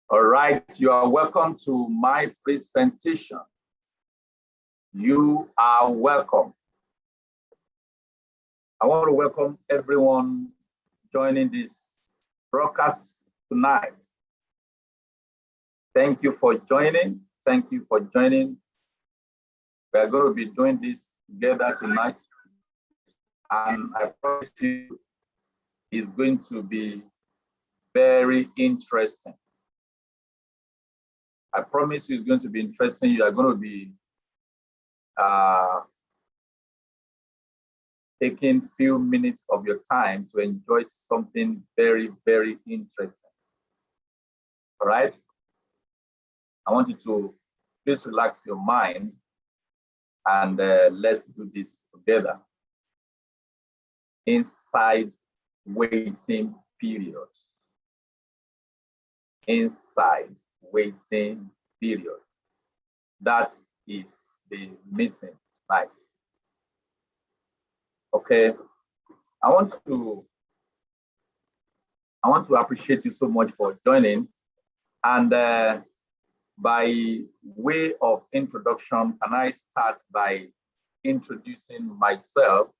All right, you are welcome to my presentation. You are welcome. I want to welcome everyone joining this broadcast tonight. Thank you for joining. Thank you for joining. We are going to be doing this together tonight. And I promise you, it's going to be very interesting. I promise you it's going to be interesting. You are going to be taking few minutes of your time to enjoy something very, very interesting. All right? I want you to please relax your mind and let's do this together. Inside waiting period. Inside waiting period. That is the meeting tonight. Okay. I want to appreciate you so much for joining. And by way of introduction, can I start by introducing myself?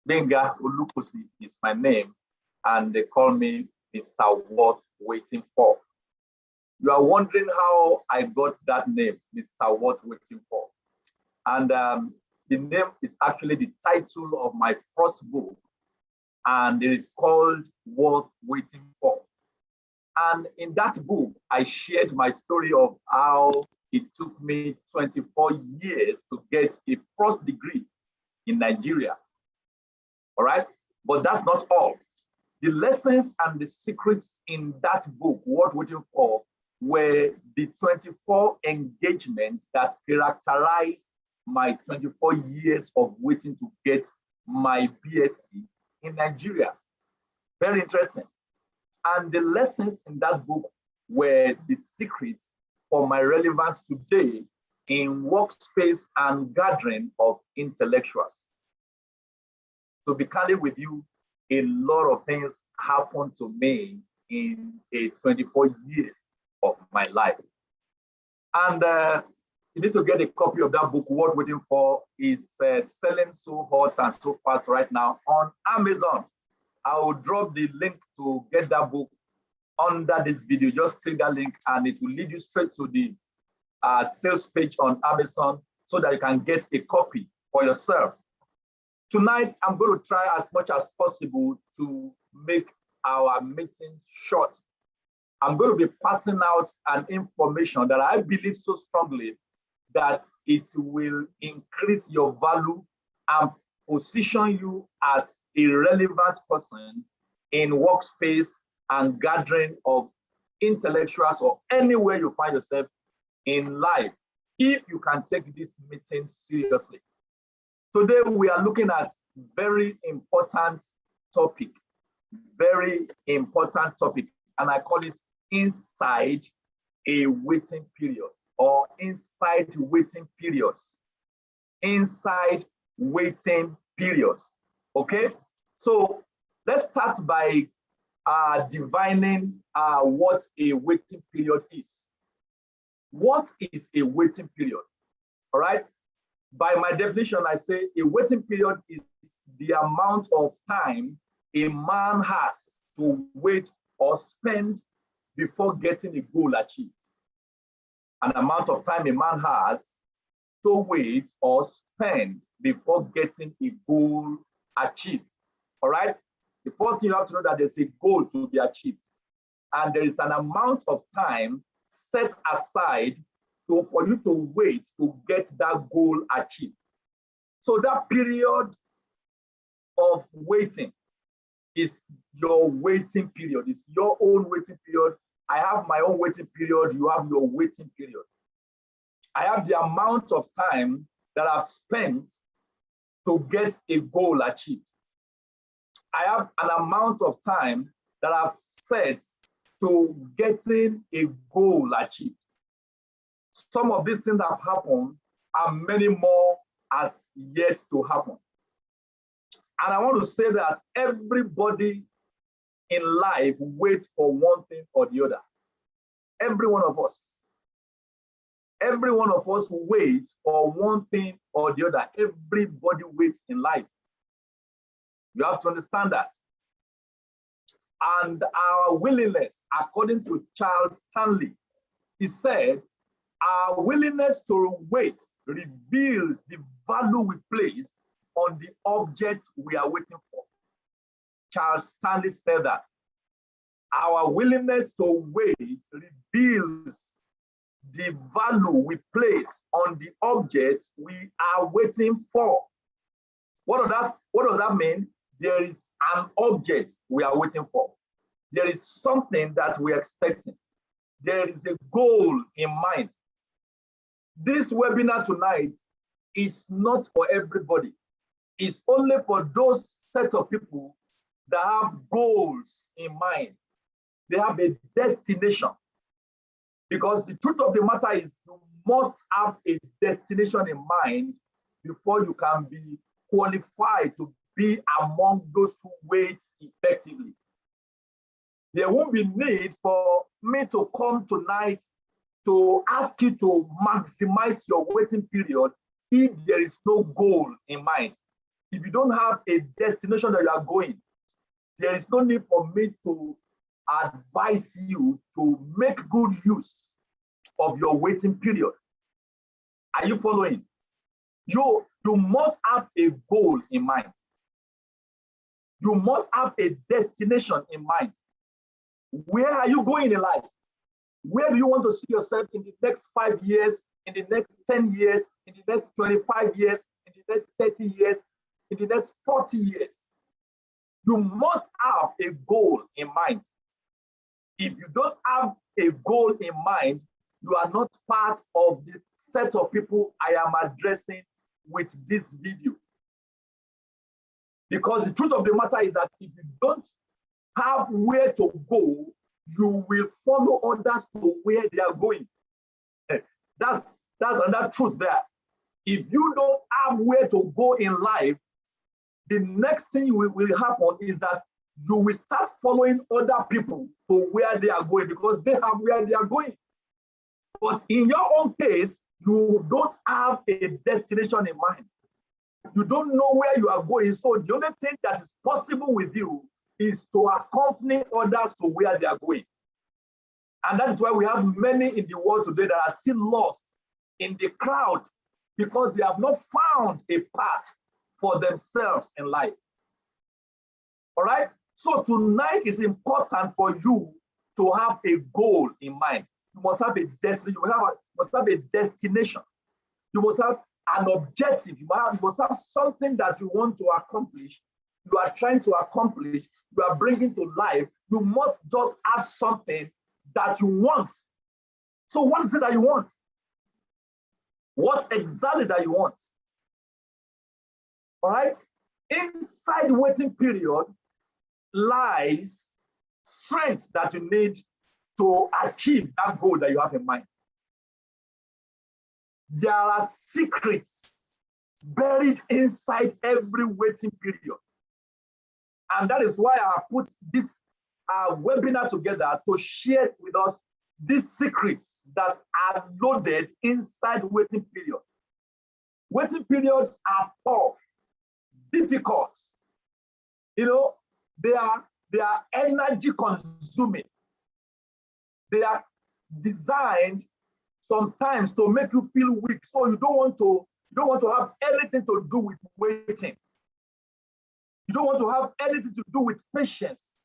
Benga Olukosi is my name, and they call me Mr. Worth Waiting For. You are wondering how I got that name, Mr. Worth Waiting For. And the name is actually the title of my first book, and it is called Worth Waiting For. And in that book, I shared my story of how it took me 24 years to get a first degree in Nigeria. All right, but that's not all. The lessons and the secrets in that book, Worth Waiting For, were the 24 engagements that characterized my 24 years of waiting to get my BSc in Nigeria. Very interesting. And the lessons in that book were the secrets for my relevance today in workspace and gathering of intellectuals. To be candid with you, a lot of things happened to me in a 24 years of my life. And you need to get a copy of that book, Worth Waiting For. Is selling so hot and so fast right now on Amazon. I will drop the link to get that book under this video. Just click that link and it will lead you straight to the sales page on Amazon so that you can get a copy for yourself. Tonight, I'm going to try as much as possible to make our meeting short. I'm going to be passing out an information that I believe so strongly that it will increase your value and position you as a relevant person in workspace and gathering of intellectuals or anywhere you find yourself in life, if you can take this meeting seriously. Today, we are looking at very important topic, and I call it inside a waiting period or inside waiting periods. Inside waiting periods, okay? So let's start by defining what a waiting period is. What is a waiting period? All right. By my definition, I say a waiting period is the amount of time a man has to wait or spend before getting a goal achieved. An amount of time a man has to wait or spend before getting a goal achieved. All right. The first thing you have to know that there's a goal to be achieved, and there is an amount of time set aside for you to wait to get that goal achieved. So that period of waiting is your waiting period. It's your own waiting period. I have my own waiting period. You have your waiting period. I have the amount of time that I've spent to get a goal achieved. I have an amount of time that I've set to getting a goal achieved. Some of these things have happened and many more has yet to happen. And I want to say that everybody in life waits for one thing or the other. Every one of us. Every one of us waits for one thing or the other. Everybody waits in life. You have to understand that. And our willingness, according to Charles Stanley, he said, our willingness to wait reveals the value we place on the object we are waiting for. Charles Stanley said that. Our willingness to wait reveals the value we place on the object we are waiting for. What does that mean? There is an object we are waiting for. There is something that we are expecting. There is a goal in mind. This webinar tonight is not for everybody. It's only for those set of people that have goals in mind. They have a destination. Because the truth of the matter is you must have a destination in mind before you can be qualified to be among those who wait effectively. There won't be need for me to come tonight to ask you to maximize your waiting period if there is no goal in mind. If you don't have a destination that you are going, there is no need for me to advise you to make good use of your waiting period. Are you following? You must have a goal in mind. You must have a destination in mind. Where are you going in life? Where do you want to see yourself in the next 5 years, in the next 10 years, in the next 25 years, in the next 30 years, in the next 40 years? You must have a goal in mind. If you don't have a goal in mind, you are not part of the set of people I am addressing with this video. Because the truth of the matter is that if you don't have where to go, you will follow others to where they are going. That's another truth there. If you don't have where to go in life, the next thing will happen is that you will start following other people to where they are going because they have where they are going. But in your own case, you don't have a destination in mind. You don't know where you are going. So the only thing that is possible with you is to accompany others to where they are going. And that is why we have many in the world today that are still lost in the crowd because they have not found a path for themselves in life. All right? So tonight is important for you to have a goal in mind. You must have a destiny. You must have a destination. You must have an objective. You must have something that you want to accomplish. You are trying to accomplish. You are bringing to life. You must just have something that you want. So what is it that you want? What exactly that you want? All right? Inside the waiting period lies strength that you need to achieve that goal that you have in mind. There are secrets buried inside every waiting period. And that is why I put this webinar together to share with us these secrets that are loaded inside waiting period. Waiting periods are tough, difficult. You know, they are energy consuming. They are designed sometimes to make you feel weak. So you don't want to have anything to do with waiting. You don't want to have anything to do with patience.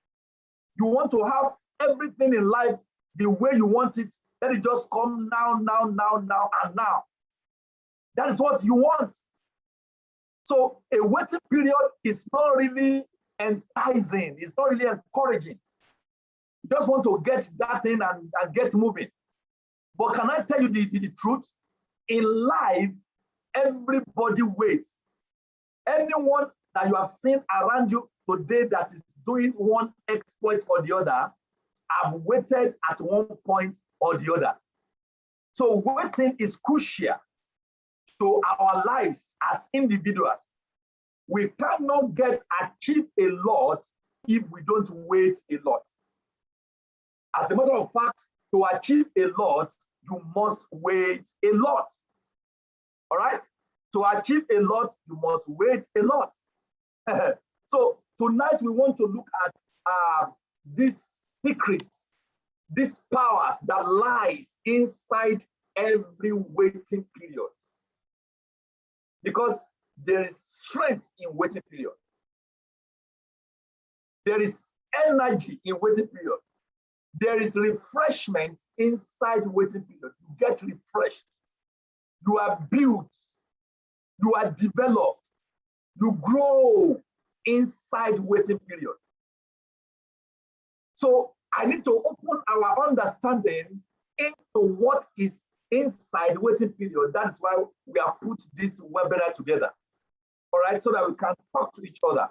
You want to have everything in life the way you want it. Let it just come now, now, now, now, and now. That is what you want. So a waiting period is not really enticing. It's not really encouraging. You just want to get that thing and get moving. But can I tell you the truth? In life, everybody waits. Anyone that you have seen around you today that is doing one exploit or the other have waited at one point or the other. So waiting is crucial to our lives as individuals. We cannot achieve a lot if we don't wait a lot. As a matter of fact, to achieve a lot, you must wait a lot. All right? To achieve a lot, you must wait a lot. So tonight we want to look at these secrets, these powers that lies inside every waiting period. Because there is strength in waiting period. There is energy in waiting period. There is refreshment inside waiting period. You get refreshed. You are built. You are developed. You grow inside waiting period. So I need to open our understanding into what is inside waiting period. That's why we have put this webinar together. All right, so that we can talk to each other.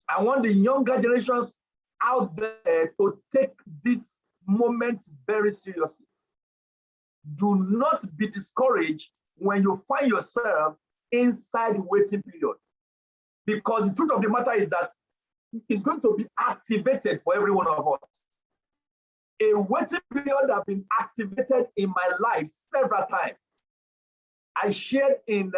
I want the younger generations out there to take this moment very seriously. Do not be discouraged when you find yourself inside waiting period. Because the truth of the matter is that it's going to be activated for every one of us. A waiting period has been activated in my life several times. I shared in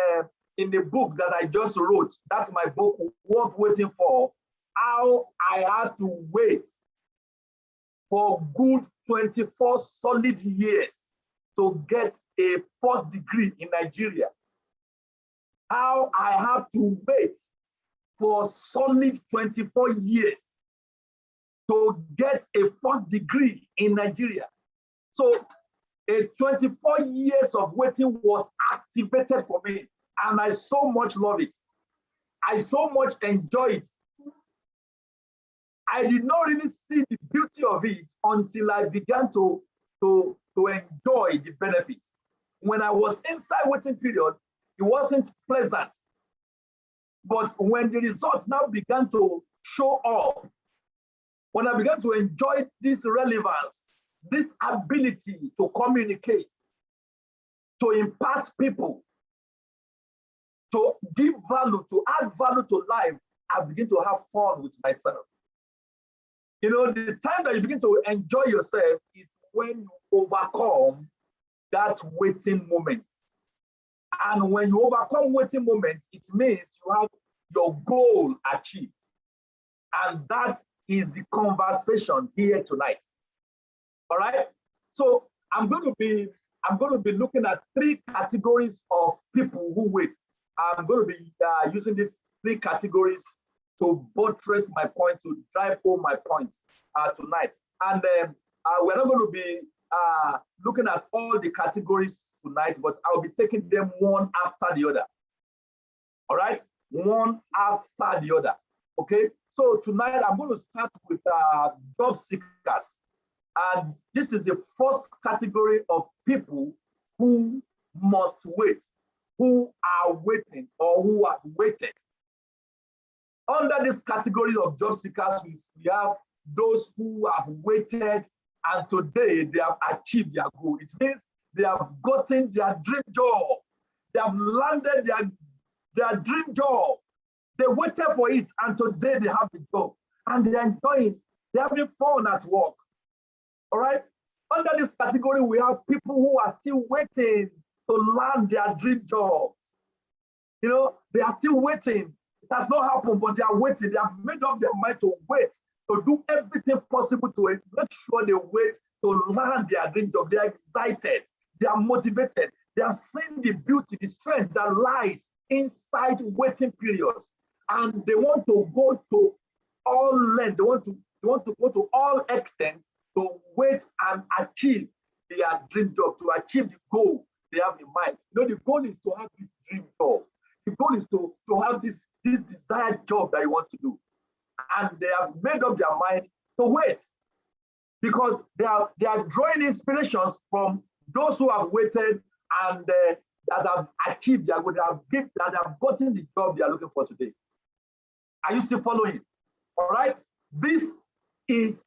the book that I just wrote, that's my book, Worth Waiting For, how I had to wait for good 24 solid years to get a first degree in Nigeria. How I have to wait for solid 24 years to get a first degree in Nigeria. So a 24 years of waiting was activated for me, and I so much love it. I so much enjoy it. I did not really see the beauty of it until I began to enjoy the benefits. When I was inside waiting period, it wasn't pleasant. But when the results now began to show up, when I began to enjoy this relevance, this ability to communicate, to impact people, to give value, to add value to life, I begin to have fun with myself. You know, the time that you begin to enjoy yourself is when you overcome that waiting moment. And when you overcome waiting moment, it means you have your goal achieved. And that is the conversation here tonight. All right. So I'm going to be looking at 3 categories of people who wait. I'm going to be using these 3 categories to buttress my point, to drive home my point tonight. And we're not going to be looking at all the categories tonight, but I'll be taking them one after the other. All right, one after the other. Okay, so tonight I'm going to start with job seekers. And this is the first category of people who must wait, who are waiting or who have waited. Under this category of job seekers, we have those who have waited and today they have achieved their goal. It means they have gotten their dream job. They have landed their dream job. They waited for it, and today they have the job, and they're enjoying, they're having fun at work. All right? Under this category, we have people who are still waiting to land their dream jobs. You know, they are still waiting. It has not happened, but they are waiting. They have made up their mind to wait, to do everything possible to make sure they wait to land their dream job. They are excited. They are motivated. They have seen the beauty, the strength that lies inside waiting periods. And they want to go to all length. They want to go to all extent to wait and achieve their dream job, to achieve the goal they have in mind. You know, the goal is to have this dream job. The goal is to have this desired job that you want to do. And they have made up their mind to wait, because they are drawing inspirations from those who have waited and that have achieved their goal, that have gotten the job they are looking for today. Are you still following? All right. This is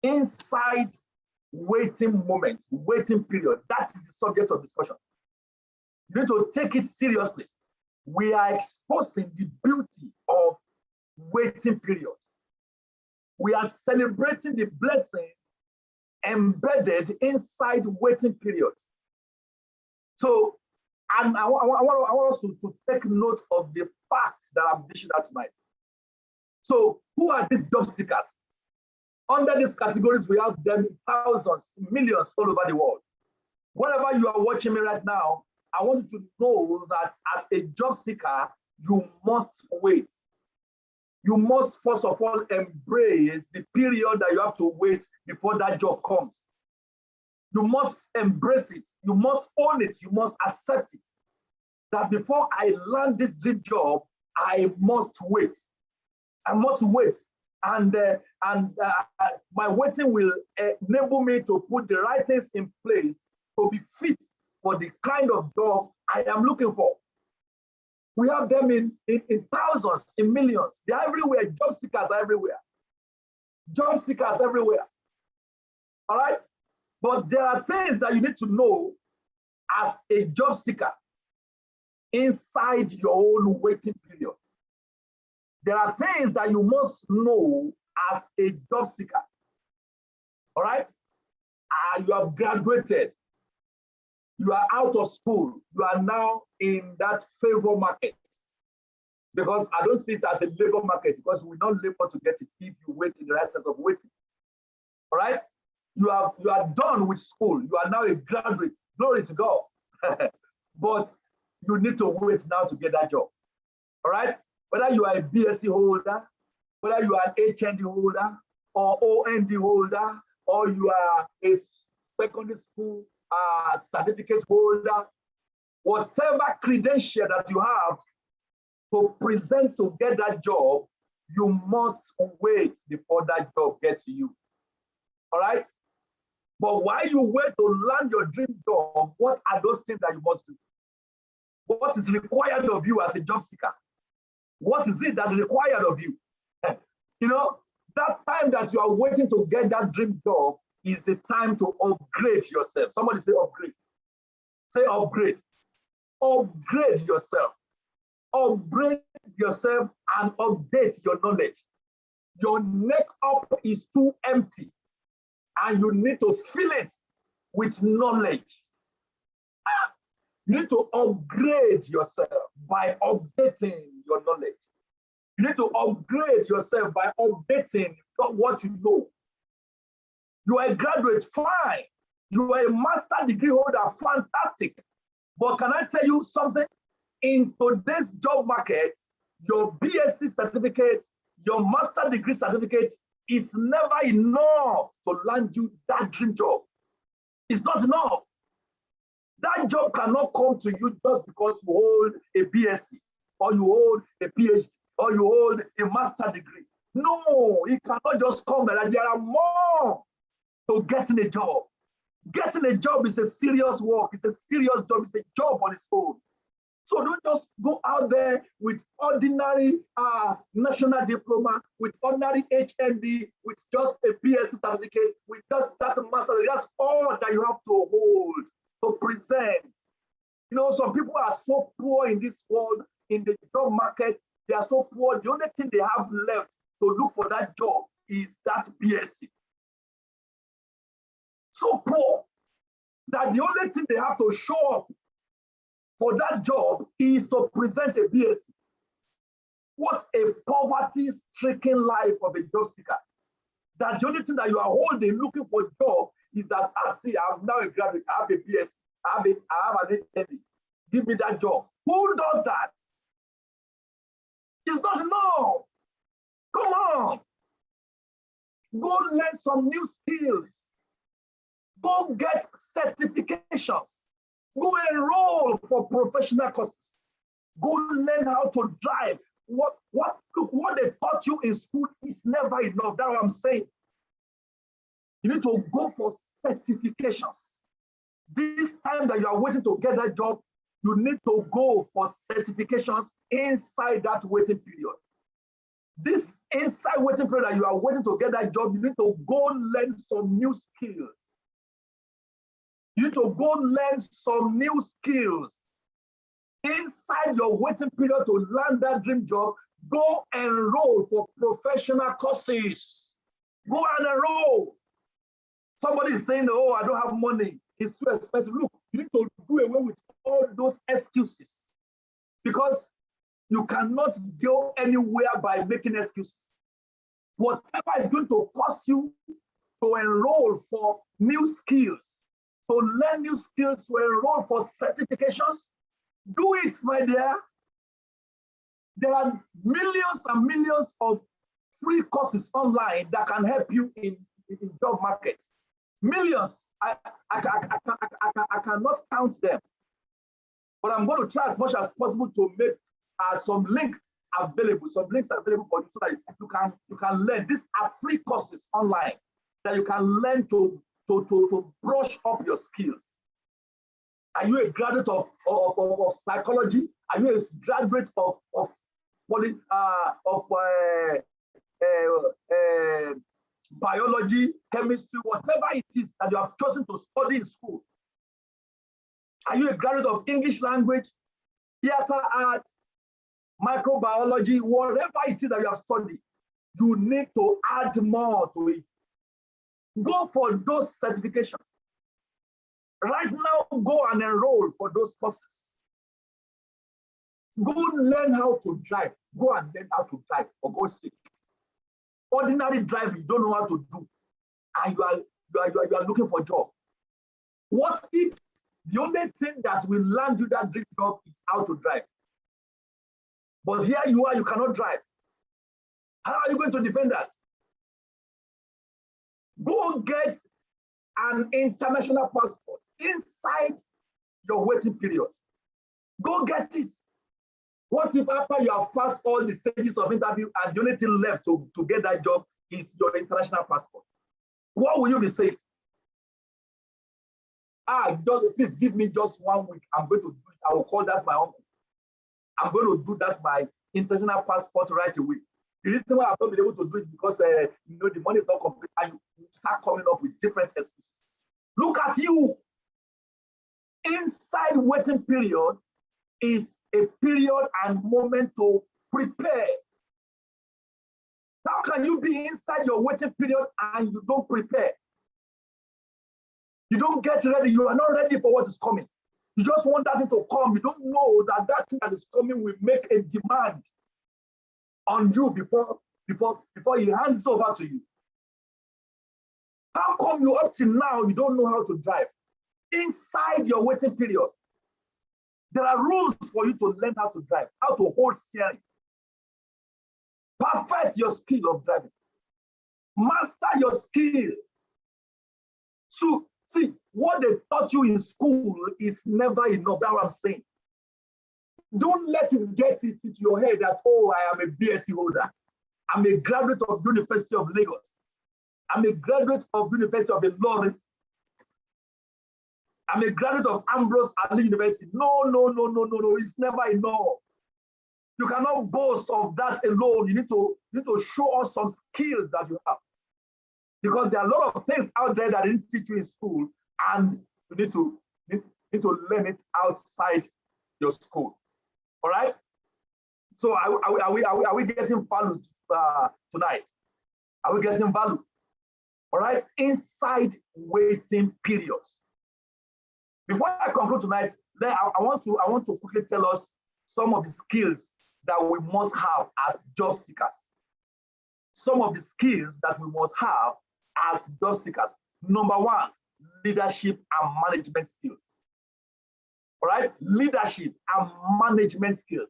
inside waiting moment, waiting period. That is the subject of discussion. You need to take it seriously. We are exposing the beauty of waiting period. We are celebrating the blessings embedded inside waiting periods. So, and I want us to take note of the facts that I'm dishing out tonight. So, who are these job seekers? Under these categories, we have them thousands, millions all over the world. Wherever you are watching me right now, I want you to know that as a job seeker, you must wait. You must first of all embrace the period that you have to wait before that job comes. You must embrace it. You must own it. You must accept it. That before I land this dream job, I must wait. I must wait. And my waiting will enable me to put the right things in place to be fit for the kind of job I am looking for. We have them in thousands, in millions. They are everywhere. Job seekers are everywhere. Job seekers everywhere. All right? But there are things that you need to know as a job seeker inside your own waiting period. There are things that you must know as a job seeker. All right? You have graduated. You are out of school. You are now in that favor market. Because I don't see it as a labor market, because we don't labor to get it if you wait in the right sense of waiting. All right? You are done with school. You are now a graduate. Glory to God. But you need to wait now to get that job. All right? Whether you are a BSc holder, whether you are an HND holder or OND holder, or you are a secondary school certificate holder, whatever credential that you have to present to get that job, you must wait before that job gets to you. All right? But while you wait to land your dream job, what are those things that you must do? What is required of you as a job seeker? What is it that is required of you? You know, that time that you are waiting to get that dream job is a time to upgrade yourself. Somebody say upgrade. Say upgrade. Upgrade yourself. Upgrade yourself and update your knowledge. Your neck up is too empty, and you need to fill it with knowledge. You need to upgrade yourself by updating your knowledge. You need to upgrade yourself by updating what you know. You are a graduate, fine. You are a master degree holder, fantastic. But can I tell you something? In today's job market, your BSc certificate, your master degree certificate is never enough to land you that dream job. It's not enough. That job cannot come to you just because you hold a BSc, or you hold a PhD, or you hold a master degree. No, it cannot just come like that. There are more to getting a job. Getting a job is a serious work. It's a serious job. It's a job on its own. So don't just go out there with ordinary national diploma, with ordinary HND, with just a BSc certificate, with just that master. That's all that you have to hold, to present. You know, some people are so poor in this world, in the job market, They are so poor. The only thing they have left to look for that job is that BSc. So poor that the only thing they have to show up for that job is to present a BSc. What a poverty-stricken life of a job seeker. That the only thing that you are holding, looking for a job, is that I see I'm now a graduate, I have a BSc, I have an HND. Give me that job. Who does that? It's not enough. Come on. Go learn some new skills. Go get certifications. Go enroll for professional courses. Go learn how to drive. Look, what they taught you in school is never enough. That's what I'm saying. You need to go for certifications. This time that you are waiting to get that job, you need to go for certifications inside that waiting period. This inside waiting period that you are waiting to get that job, you need to go learn some new skills. You need to go learn some new skills. Inside your waiting period to land that dream job, go enroll for professional courses. Go and enroll. Somebody is saying, oh, I don't have money. It's too expensive. Look, you need to do away with all those excuses because you cannot go anywhere by making excuses. Whatever is going to cost you to enroll for new skills, to learn new skills, to enroll for certifications, do it, my dear. There are millions and millions of free courses online that can help you in job market. Millions. I cannot count them. But I'm going to try as much as possible to make some links available for you so that you can learn. These are free courses online that you can learn to brush up your skills. Are you a graduate of psychology? Are you a graduate of biology, chemistry, whatever it is that you have chosen to study in school? Are you a graduate of English language, theater arts, microbiology, whatever it is that you have studied? You need to add more to it. Go for those certifications. Right now, go and enroll for those courses. Go learn how to drive. Go and learn how to drive, for God's sake. Ordinary driving, you don't know how to do, and you are looking for a job. What if the only thing that will land you that dream job is how to drive? But here you are, you cannot drive. How are you going to defend that? Go get an international passport inside your waiting period. Go get it. What if after you have passed all the stages of interview and the only thing left to get that job is your international passport? What will you be saying? Please give me just 1 week. I'm going to do it. I will call that my uncle. I'm going to do that by international passport right away. The reason why I've not been able to do it is because the money is not complete and you start coming up with different excuses. Look at you. Inside waiting period is a period and moment to prepare. How can you be inside your waiting period and you don't prepare? You don't get ready. You are not ready for what is coming. You just want that thing to come. You don't know that that thing that is coming will make a demand on you before he hands it over to you. How come you up till now you don't know how to drive? Inside your waiting period, there are rooms for you to learn how to drive, how to hold steering. Perfect your skill of driving. Master your skill. So, see, what they taught you in school is never enough. That's what I'm saying. Don't let it get it into your head that, oh, I am a BSc holder. I'm a graduate of University of Lagos. I'm a graduate of University of Ilorin. I'm a graduate of Ambrose Ali University. No. It's never enough. You cannot boast of that alone. You need to show us some skills that you have. Because there are a lot of things out there that didn't teach you in school, and you need to learn it outside your school. All right? So are we getting value tonight? Are we getting value? All right, inside waiting periods. Before I conclude tonight, I want to quickly tell us some of the skills that we must have as job seekers. Some of the skills that we must have as job seekers. Number one, leadership and management skills. All right, leadership and management skills.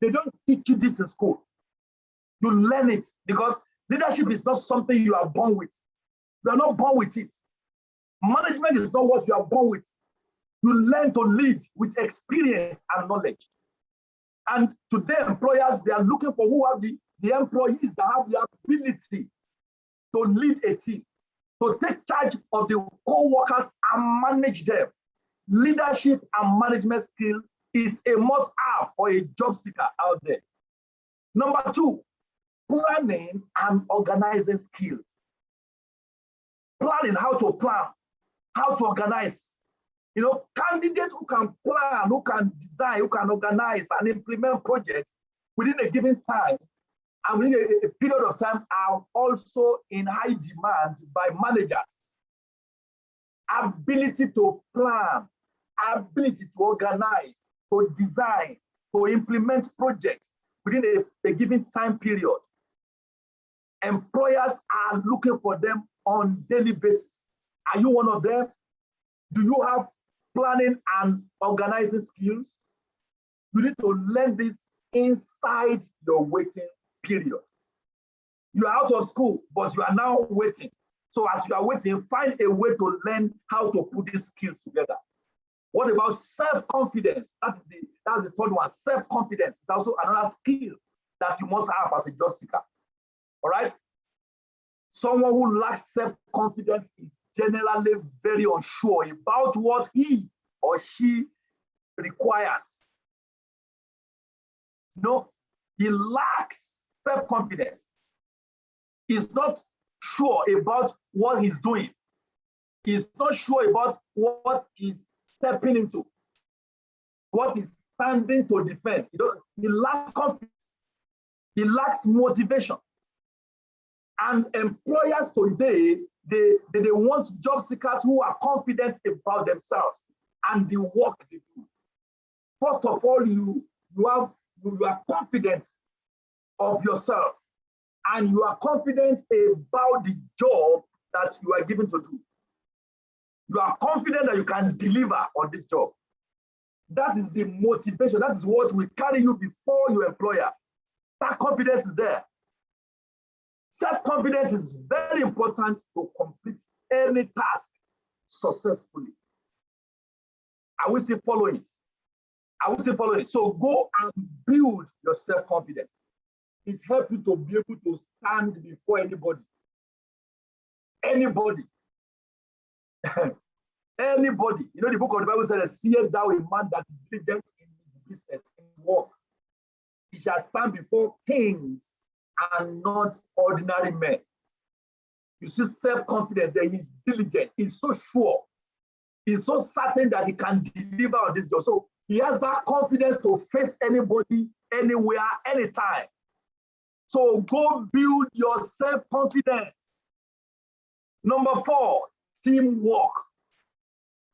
They don't teach you this in school. You learn it because leadership is not something you are born with. You are not born with it. Management is not what you are born with. You learn to lead with experience and knowledge. And today, employers, they are looking for who have the employees that have the ability to lead a team, to take charge of the co-workers and manage them. Leadership and management skill is a must-have for a job seeker out there. Number two, planning and organizing skills. Planning, how to plan, how to organize. You know, candidates who can plan, who can design, who can organize and implement projects within a given time and within a period of time are also in high demand by managers. Ability to plan, ability to organize, to design, to implement projects within a given time period. Employers are looking for them on a daily basis. Are you one of them? Do you have planning and organizing skills? You need to learn this inside your waiting period. You are out of school, but you are now waiting. So as you are waiting, find a way to learn how to put these skills together. What about self-confidence? That's the third one. Self-confidence is also another skill that you must have as a job seeker. All right? Someone who lacks self-confidence is generally very unsure about what he or she requires. No, he lacks self-confidence. He's not sure about what he's doing. He's not sure about what he's stepping into, what he's standing to defend. He lacks confidence. He lacks motivation. And employers today, they want job seekers who are confident about themselves and the work they do. First of all, you are confident of yourself and you are confident about the job that you are given to do. You are confident that you can deliver on this job. That is the motivation. That is what will carry you before your employer. That confidence is there. Self-confidence is very important to complete any task successfully. I will say following. So go and build your self-confidence. It helps you to be able to stand before anybody. Anybody. Anybody. You know, the book of the Bible says, "Seest thou a man that is diligent in his business, in his work? He shall stand before kings and not ordinary men." You see self-confidence that he's diligent, he's so sure, he's so certain that he can deliver on this job. So he has that confidence to face anybody, anywhere, anytime. So go build your self-confidence. Number 4, teamwork.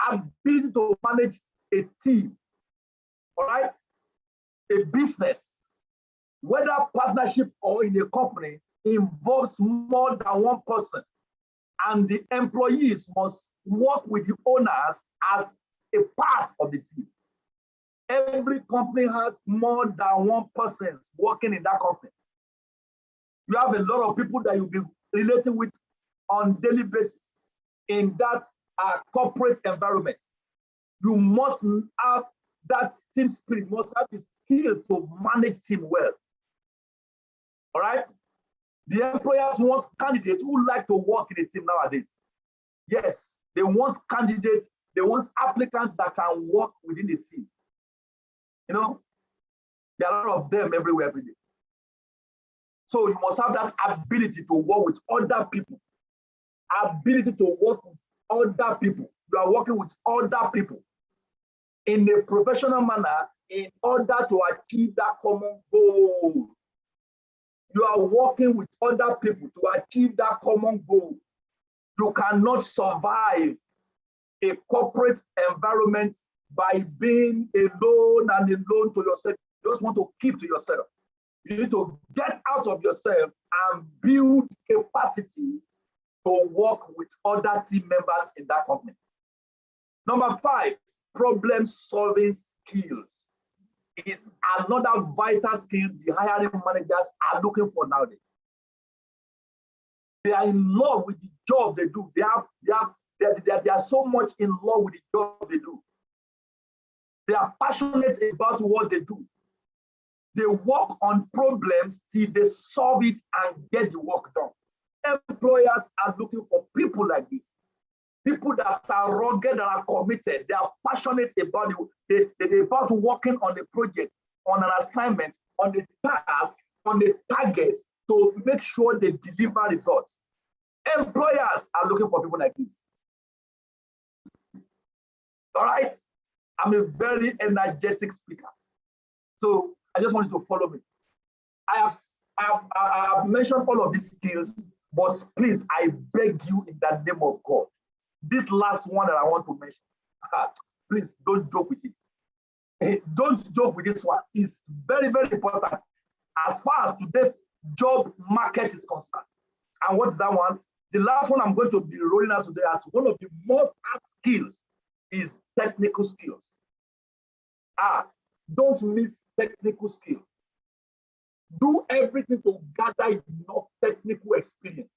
Ability to manage a team. All right? A business, whether partnership or in a company, involves more than one person. And the employees must work with the owners as a part of the team. Every company has more than one person working in that company. You have a lot of people that you'll be relating with on a daily basis in that corporate environment. You must have that team spirit, you must have the skill to manage team well. All right? The employers want candidates who like to work in a team nowadays. Yes, they want candidates, they want applicants that can work within the team. You know, there are a lot of them everywhere, every day. So you must have that ability to work with other people. Ability to work with other people. You are working with other people in a professional manner, in order to achieve that common goal. You are working with other people to achieve that common goal. You cannot survive a corporate environment by being alone and alone to yourself. You just want to keep to yourself. You need to get out of yourself and build capacity to work with other team members in that company. Number 5, problem-solving skills is another vital skill the hiring managers are looking for nowadays. They are in love with the job they do. They are so much in love with the job they do. They are passionate about what they do. They work on problems till they solve it and get the work done. Employers are looking for people like this. People that are rugged and are committed. They are passionate about it. They're about working on the project, on an assignment, on the task, on the target to make sure they deliver results. Employers are looking for people like this. All right? I'm a very energetic speaker. So I just want you to follow me. I have mentioned all of these skills, but please, I beg you in the name of God, this last one that I want to mention, please don't joke with it. Don't joke with this one. It's very, very important as far as today's job market is concerned. And what is that one? The last one I'm going to be rolling out today as one of the most asked skills is technical skills. Don't miss technical skills. Do everything to gather enough technical experience.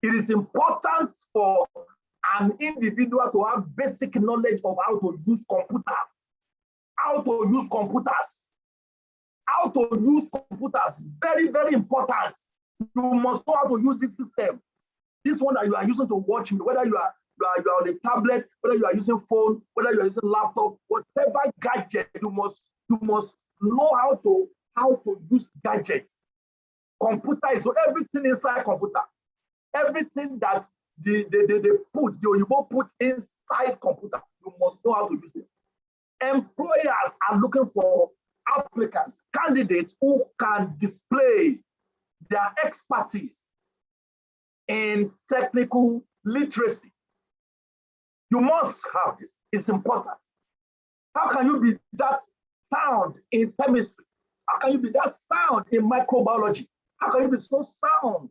It is important for an individual to have basic knowledge of how to use computers. How to use computers. How to use computers. Very, very important. You must know how to use this system. This one that you are using to watch me, whether you are on a tablet, whether you are using phone, whether you are using laptop, whatever gadget, you must know how to use gadgets. Computer is so everything inside computer. Everything that they put, the Oyibo put inside computer, you must know how to use it. Employers are looking for applicants, candidates who can display their expertise in technical literacy. You must have this. It's important. How can you be that sound in chemistry? How can you be that sound in microbiology? How can you be so sound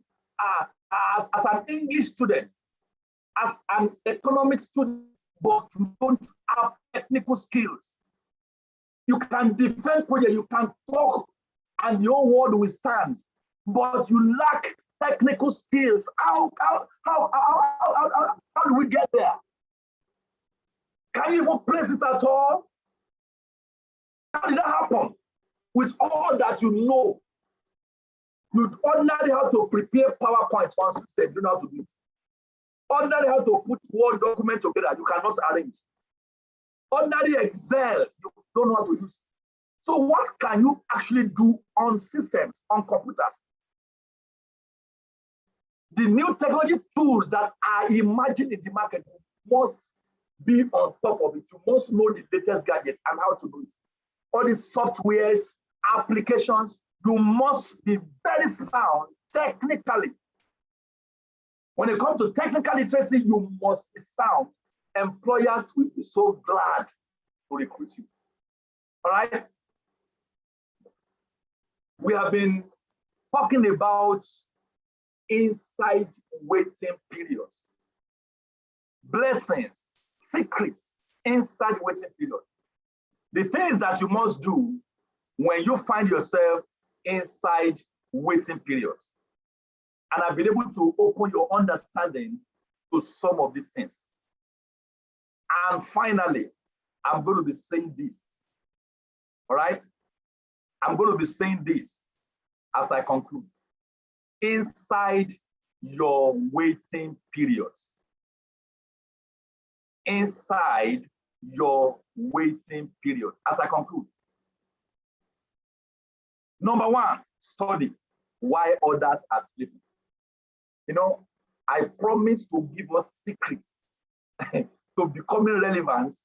as an English student, as an economic student, but you don't have technical skills? You can defend project, you can talk, and your word will stand, but you lack technical skills. How do we get there? Can you even place it at all? How did that happen? With all that you know, you ordinarily have to prepare PowerPoint on system, you know how to do it. Ordinarily have to put Word document together, you cannot arrange. Ordinary Excel, you don't know how to use it. So what can you actually do on systems, on computers? The new technology tools that are emerging in the market must be on top of it. You must know the latest gadgets and how to do it. All these softwares, applications, you must be very sound technically. When it comes to technical literacy, you must be sound. Employers will be so glad to recruit you. All right? We have been talking about inside waiting periods. Blessings, secrets, inside waiting period. The things that you must do when you find yourself inside waiting periods. And I've been able to open your understanding to some of these things. And finally, I'm going to be saying this. All right? I'm going to be saying this as I conclude. Inside your waiting periods. Inside your waiting period. As I conclude. Number one, study why others are sleeping. You know, I promise to give us secrets to becoming relevant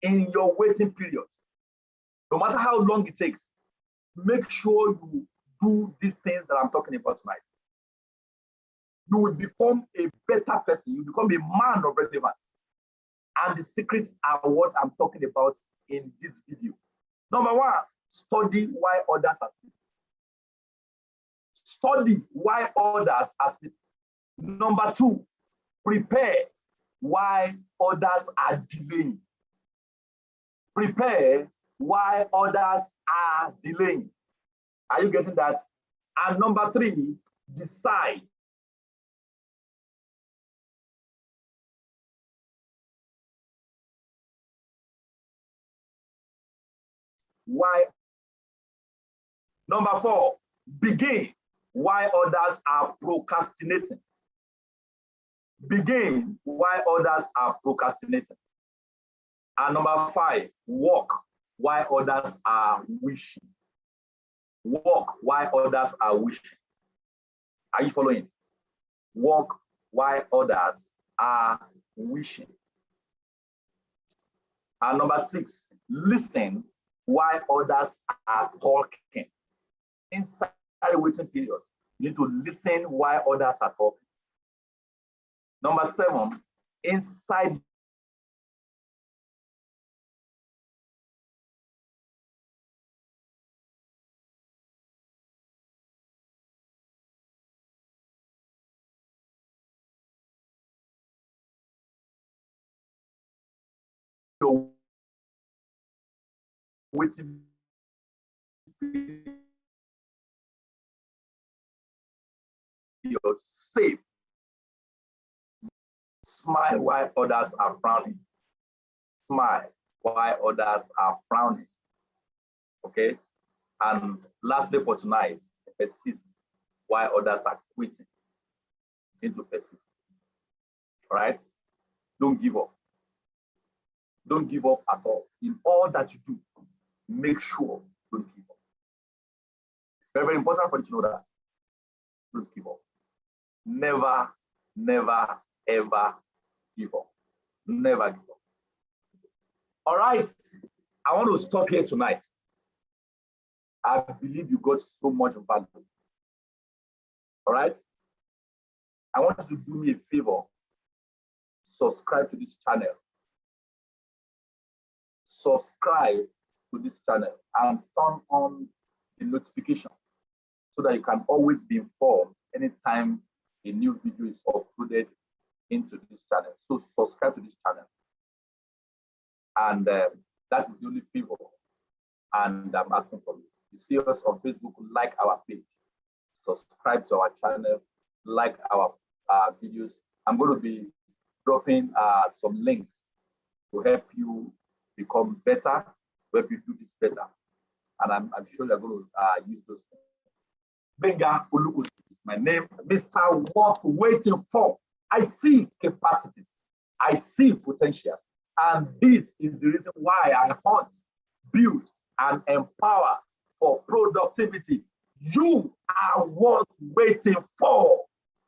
in your waiting period. No matter how long it takes, make sure you do these things that I'm talking about tonight. You will become a better person. You become a man of relevance. And the secrets are what I'm talking about in this video. Number one, study why others are sleeping. Study why others are sleeping. Number two, prepare why others are delaying. Prepare why others are delaying. Are you getting that? And number three, decide why. Number four, begin why others are procrastinating. Begin why others are procrastinating. And number five, walk why others are wishing. Walk why others are wishing. Are you following? Walk why others are wishing. And number six, listen why others are talking. Inside the waiting period, you need to listen why others are talking. Number seven, inside your waiting period, safe. Smile while others are frowning. Smile while others are frowning. Okay? And lastly for tonight, persist while others are quitting. Into persist. All right? Don't give up. Don't give up at all. In all that you do, make sure don't give up. It's very, very important for you to know that. Don't give up. Never, never, ever give up. Never give up. All right. I want to stop here tonight. I believe you got so much value. All right. I want you to do me a favor. Subscribe to this channel. Subscribe to this channel and turn on the notification so that you can always be informed anytime a new video is uploaded into this channel. So subscribe to this channel. And that is the only favor and I'm asking from you. You see us on Facebook, like our page, subscribe to our channel, like our videos. I'm going to be dropping some links to help you become better, to help you do this better. And I'm sure you're going to use those things. Benga Olukosi is my name. Mr. What Waiting For. I see capacities. I see potentials. And this is the reason why I hunt, build, and empower for productivity. You are worth waiting for.